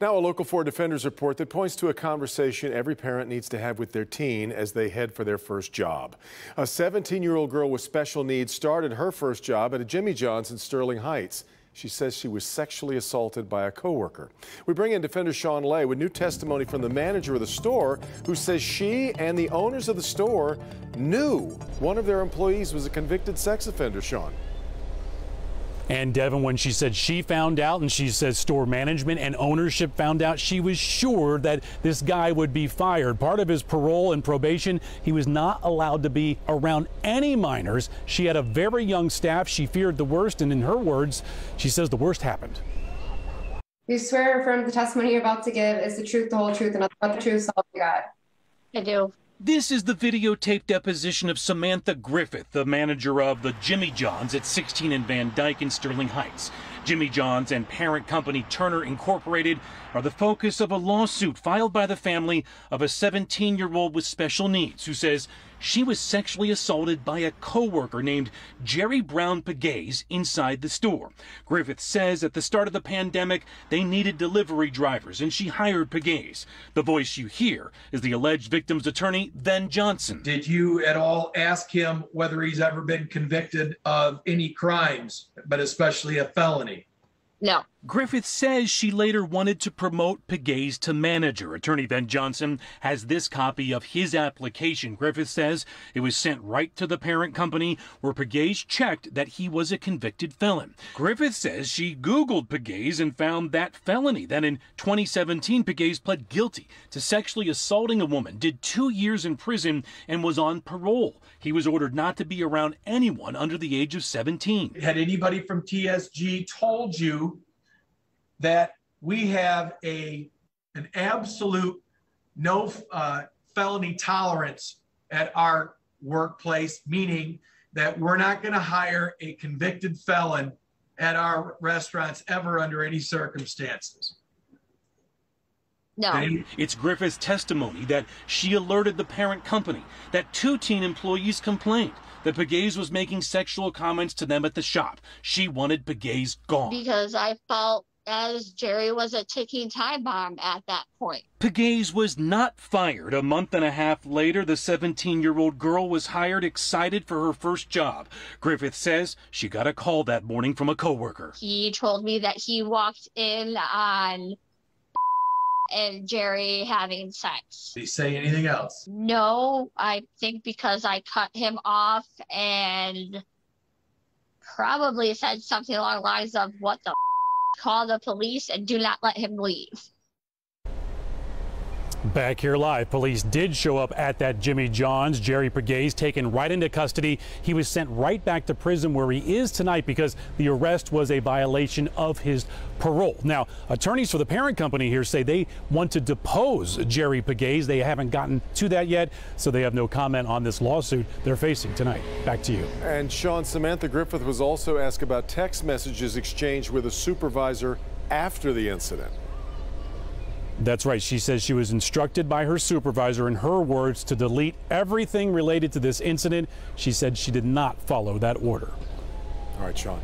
Now, a Local 4 Defenders report that points to a conversation every parent needs to have with their teen as they head for their first job. A 17-year-old girl with special needs started her first job at a Jimmy John's in Sterling Heights. She says she was sexually assaulted by a coworker. We bring in Defender Sean Lay with new testimony from the manager of the store, who says she and the owners of the store knew one of their employees was a convicted sex offender. Sean. And Devin, when she said she found out, and she says store management and ownership found out, she was sure that this guy would be fired. Part of his parole and probation, he was not allowed to be around any minors. She had a very young staff. She feared the worst, and in her words, she says the worst happened. You swear or affirm the testimony you're about to give is the truth, the whole truth, and nothing but the truth, so help you God. I do. This is the videotaped deposition of Samantha Griffith, the manager of the Jimmy John's at 16 and Van Dyke in Sterling Heights. Jimmy John's and parent company Turner Incorporated are the focus of a lawsuit filed by the family of a 17-year-old with special needs who says she was sexually assaulted by a coworker named Jerry Brown Pegues inside the store. Griffith says at the start of the pandemic, they needed delivery drivers, and she hired Pegues. The voice you hear is the alleged victim's attorney, Ben Johnson. Did you at all ask him whether he's ever been convicted of any crimes, but especially a felony? No. Griffith says she later wanted to promote Pegues to manager. Attorney Ben Johnson has this copy of his application. Griffith says it was sent right to the parent company, where Pegues checked that he was a convicted felon. Griffith says she Googled Pegues and found that felony. Then in 2017, Pegues pled guilty to sexually assaulting a woman, did 2 years in prison, and was on parole. He was ordered not to be around anyone under the age of 17. Had anybody from TSG told you that we have an absolute no felony tolerance at our workplace, meaning that we're not going to hire a convicted felon at our restaurants ever under any circumstances? No. It's Griffith's testimony that she alerted the parent company that 2 teen employees complained that Pegues was making sexual comments to them at the shop. She wanted Pegues gone. Because I felt as Jerry was a ticking time bomb at that point. Pegues was not fired. A month and a half later, the 17-year-old girl was hired, excited for her first job. Griffith says she got a call that morning from a coworker. He told me that he walked in on and Jerry having sex. Did he say anything else? No, I think because I cut him off and probably said something along the lines of, what the call the police and do not let him leave. Back here live, police did show up at that Jimmy John's. Jerry Pegues taken right into custody. He was sent right back to prison, where he is tonight, because the arrest was a violation of his parole. Now, attorneys for the parent company here say they want to depose Jerry Pegues. They haven't gotten to that yet, so they have no comment on this lawsuit they're facing tonight. Back to you. And Sean, Samantha Griffith was also asked about text messages exchanged with a supervisor after the incident. That's right. She says she was instructed by her supervisor, in her words, to delete everything related to this incident. She said she did not follow that order. All right, Sean.